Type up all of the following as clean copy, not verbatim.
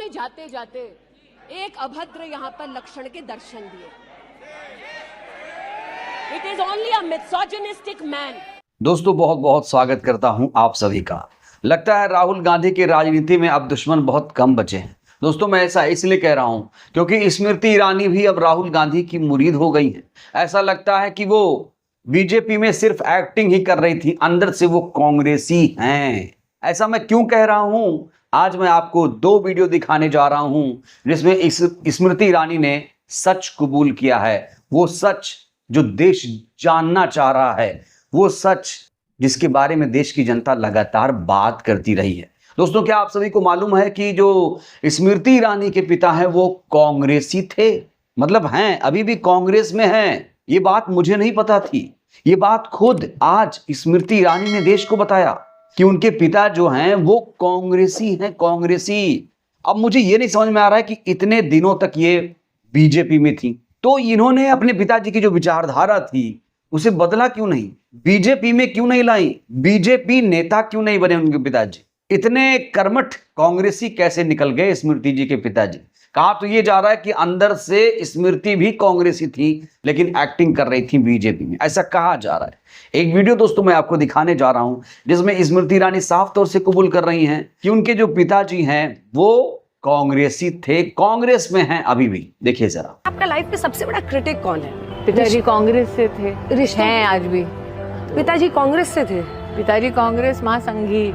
उन्होंने जाते जाते एक अभद्र यहाँ पर लक्षण के दर्शन दिए। It is only a misogynistic man. दोस्तों बहुत बहुत स्वागत करता हूं आप सभी का। लगता है राहुल गांधी की राजनीति में अब दुश्मन बहुत कम बचे हैं। दोस्तों मैं ऐसा इसलिए कह रहा हूं क्योंकि स्मृति ईरानी भी अब राहुल गांधी की मुरीद हो गई है। ऐसा लगता है कि वो बीजेपी में सिर्फ एक्टिंग ही कर रही थी, अंदर से वो कांग्रेसी हैं। ऐसा मैं क्यों कह रहा हूं? आज मैं आपको दो वीडियो दिखाने जा रहा हूं जिसमें स्मृति ईरानी ने सच कबूल किया है। वो सच जो देश जानना चाह रहा है, वो सच जिसके बारे में देश की जनता लगातार बात करती रही है। दोस्तों क्या आप सभी को मालूम है कि जो स्मृति ईरानी के पिता हैं वो कांग्रेसी थे, मतलब हैं, अभी भी कांग्रेस में हैं। ये बात मुझे नहीं पता थी। ये बात खुद आज स्मृति ईरानी ने देश को बताया कि उनके पिता जो हैं वो कांग्रेसी हैं, कांग्रेसी। अब मुझे ये नहीं समझ में आ रहा है कि इतने दिनों तक ये बीजेपी में थी तो इन्होंने अपने पिताजी की जो विचारधारा थी उसे बदला क्यों नहीं? बीजेपी में क्यों नहीं लाई? बीजेपी नेता क्यों नहीं बने उनके पिताजी? इतने कर्मठ कांग्रेसी कैसे निकल गए स्मृति जी के पिताजी? कहा तो ये जा रहा है कि अंदर से स्मृति भी कांग्रेसी थी लेकिन एक्टिंग कर रही थी बीजेपी में, ऐसा कहा जा रहा है। एक वीडियो दोस्तों मैं आपको दिखाने जा रहा हूं जिसमें स्मृति ईरानी साफ तौर से कबूल कर रही हैं कि उनके जो पिताजी हैं वो कांग्रेसी थे, कांग्रेस में हैं अभी भी। देखिए जरा। आपका लाइफ में सबसे बड़ा क्रिटिक कौन है? पिताजी कांग्रेस से थे, हैं आज भी। पिताजी कांग्रेस से थे। पिताजी कांग्रेस महासंघी।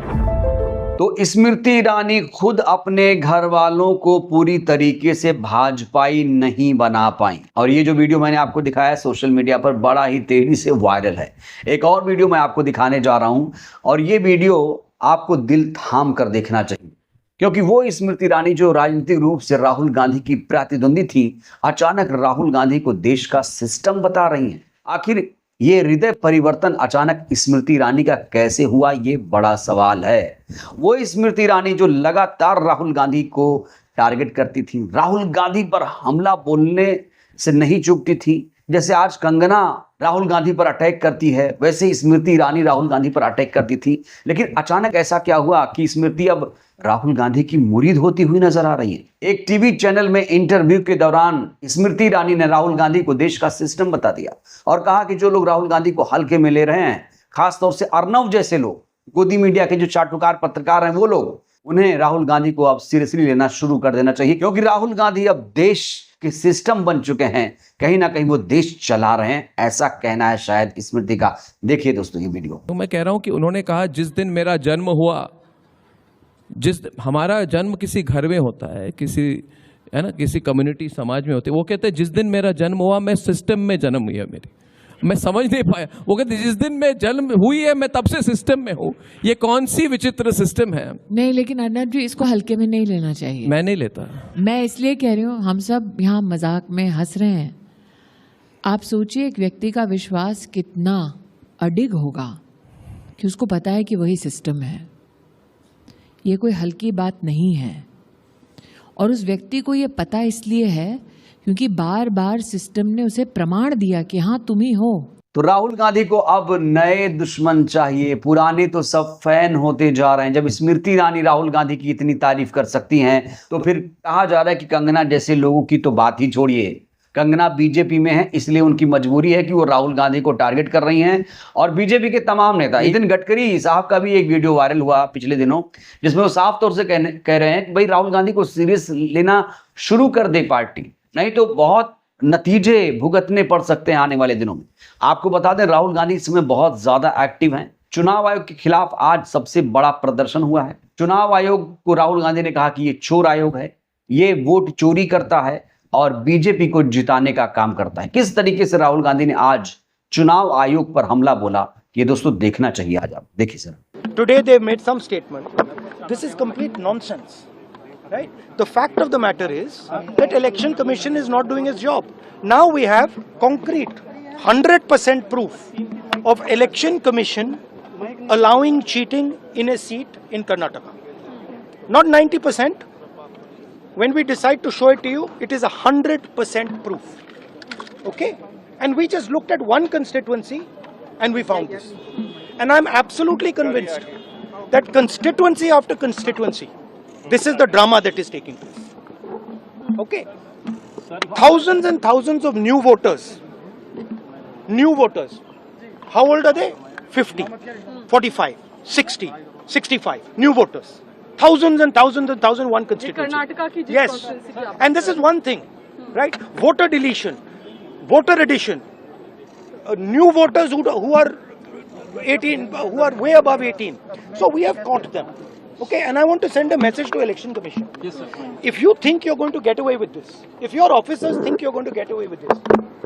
तो स्मृति ईरानी खुद अपने घर वालों को पूरी तरीके से भाजपाई नहीं बना पाई और ये जो वीडियो मैंने आपको दिखाया है सोशल मीडिया पर बड़ा ही तेजी से वायरल है। एक और वीडियो मैं आपको दिखाने जा रहा हूं और ये वीडियो आपको दिल थाम कर देखना चाहिए क्योंकि वो स्मृति ईरानी जो राजनीतिक रूप से राहुल गांधी की प्रतिद्वंदी थी, अचानक राहुल गांधी को देश का सिस्टम बता रही हैं। आखिर ये हृदय परिवर्तन अचानक स्मृति ईरानी का कैसे हुआ, ये बड़ा सवाल है। वो स्मृति ईरानी जो लगातार राहुल गांधी को टारगेट करती थी, राहुल गांधी पर हमला बोलने से नहीं चूकती थी। जैसे आज कंगना राहुल गांधी पर अटैक करती है वैसे स्मृति ईरानी राहुल गांधी पर अटैक करती थी। लेकिन अचानक ऐसा क्या हुआ कि स्मृति अब राहुल गांधी की मुरीद होती हुई नजर आ रही है। एक टीवी चैनल में इंटरव्यू के दौरान स्मृति ईरानी ने राहुल गांधी को देश का सिस्टम बता दिया और कहा कि जो लोग राहुल गांधी को हल्के में ले रहे हैं, खासतौर से अर्नव जैसे लोग, गोदी मीडिया के जो चाटुकार पत्रकार हैं, वो लोग, उन्हें राहुल गांधी को अब सीरियसली लेना शुरू कर देना चाहिए क्योंकि राहुल गांधी अब देश के सिस्टम बन चुके हैं, कहीं ना कहीं वो देश चला रहे हैं, ऐसा कहना है शायद स्मृति का। देखिए दोस्तों ये वीडियो। तो मैं कह रहा हूं कि उन्होंने कहा जिस दिन मेरा जन्म हुआ, हमारा जन्म किसी घर में होता है, किसी कम्युनिटी समाज में होते, वो कहते हैं जिस दिन मेरा जन्म हुआ मैं सिस्टम में जन्म हुई है मेरी। मैं समझ नहीं पाया। वो कहते जिस दिन मैं जन्म हुई है मैं तब से सिस्टम में हूँ। ये कौन सी विचित्र सिस्टम है? नहीं, लेकिन अर्नब जी इसको हल्के में नहीं लेना चाहिए। मैं नहीं लेता। मैं इसलिए कह रही हूँ, हम सब यहाँ मजाक में हंस रहे हैं। आप सोचिए एक व्यक्ति का विश्वास कितना अडिग होगा कि उसको पता है कि वही सिस्टम है। ये कोई हल्की बात नहीं है और उस व्यक्ति को ये पता इसलिए है क्योंकि बार बार सिस्टम ने उसे प्रमाण दिया कि हाँ तुम ही हो। तो राहुल गांधी को अब नए दुश्मन चाहिए, पुराने तो सब फैन होते जा रहे हैं। जब स्मृति ईरानी राहुल गांधी की इतनी तारीफ कर सकती हैं तो फिर कहा जा रहा है कि कंगना जैसे लोगों की तो बात ही छोड़िए। कंगना बीजेपी में है इसलिए उनकी मजबूरी है कि वो राहुल गांधी को टारगेट कर रही हैं और बीजेपी के तमाम नेता। नितिन गडकरी साहब का भी एक वीडियो वायरल हुआ पिछले दिनों जिसमें वो साफ तौर से कह रहे हैं कि भाई राहुल गांधी को सीरियस लेना शुरू कर दे पार्टी, नहीं तो बहुत नतीजे भुगतने पड़ सकते हैं आने वाले दिनों में। आपको बता दें राहुल गांधी इस समय बहुत ज्यादा एक्टिव हैं। चुनाव आयोग के खिलाफ आज सबसे बड़ा प्रदर्शन हुआ है। चुनाव आयोग को राहुल गांधी ने कहा कि ये चोर आयोग है, ये वोट चोरी करता है और बीजेपी को जिताने का काम करता है। किस तरीके से राहुल गांधी ने आज चुनाव आयोग पर हमला बोला, ये दोस्तों देखना चाहिए। आज आप देखिए sir. Today they made some statement. This is complete nonsense, right? The fact of the matter is that Election Commission is not doing its job. Now we have concrete 100% proof of Election Commission allowing cheating in a seat in Karnataka. Not 90%. When we decide to show it to you, it is 100% proof. Okay? And we just looked at one constituency and we found this. And I'm absolutely convinced that constituency after constituency, this is the drama that is taking place. Okay? Thousands and thousands of new voters. New voters. How old are they? 50, 45, 60, 65. New voters. Thousands and thousands and thousands one constituency. Karnataka की जिस Yes. constituency की आप And this is one thing, right? Voter deletion, voter addition. New voters who are 18, who are way above 18. So we have caught them. Okay, and I want to send a message to Election Commission. Yes, sir. If you think you're going to get away with this, if your officers think you're going to get away with this,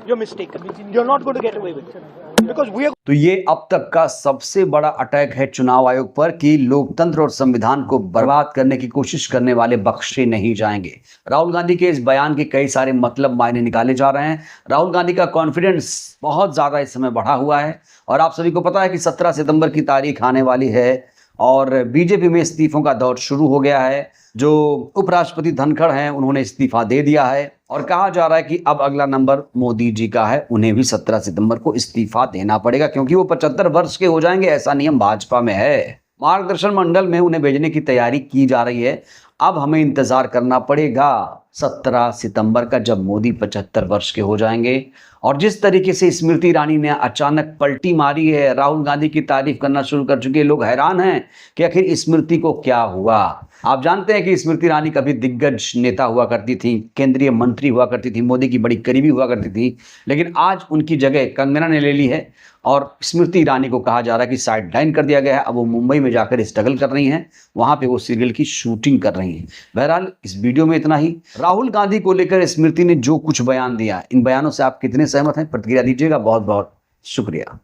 you're mistaken. You're not going to get away with it. Because we are तो ये अब तक का सबसे बड़ा attack है चुनाव आयोग पर कि लोकतंत्र और संविधान को बर्बाद करने की कोशिश करने वाले बख्शे नहीं जाएंगे। राहुल गांधी के इस बयान के कई सारे मतलब मायने निकाले जा रहे हैं। राहुल गांधी का कॉन्फिडेंस बहुत ज्यादा इस समय बढ़ा हुआ है और आप सभी को पता है कि 17 सितंबर की तारीख आने वाली है और बीजेपी में इस्तीफों का दौर शुरू हो गया है। जो उपराष्ट्रपति धनखड़ हैं उन्होंने इस्तीफा दे दिया है और कहा जा रहा है कि अब अगला नंबर मोदी जी का है, उन्हें भी 17 सितंबर को इस्तीफा देना पड़ेगा क्योंकि वो 75 वर्ष के हो जाएंगे, ऐसा नियम भाजपा में है। मार्गदर्शन मंडल में उन्हें भेजने की तैयारी की जा रही है। अब हमें इंतजार करना पड़ेगा 17 सितंबर का जब मोदी 75 वर्ष के हो जाएंगे। और जिस तरीके से स्मृति ईरानी ने अचानक पलटी मारी है, राहुल गांधी की तारीफ करना शुरू कर चुके, लोग हैरान हैं कि आखिर स्मृति को क्या हुआ। आप जानते हैं कि स्मृति ईरानी कभी दिग्गज नेता हुआ करती थी, केंद्रीय मंत्री हुआ करती थी, मोदी की बड़ी करीबी हुआ करती थी, लेकिन आज उनकी जगह कंगना ने ले ली है और स्मृति ईरानी को कहा जा रहा है कि साइड लाइन कर दिया गया है। अब वो मुंबई में जाकर स्ट्रगल कर रही हैं, वहां पे वो सीरियल की शूटिंग कर रही हैं। बहरहाल इस वीडियो में इतना ही। राहुल गांधी को लेकर स्मृति ने जो कुछ बयान दिया, इन बयानों से आप कितने सहमत हैं? प्रतिक्रिया दीजिएगा। बहुत बहुत शुक्रिया।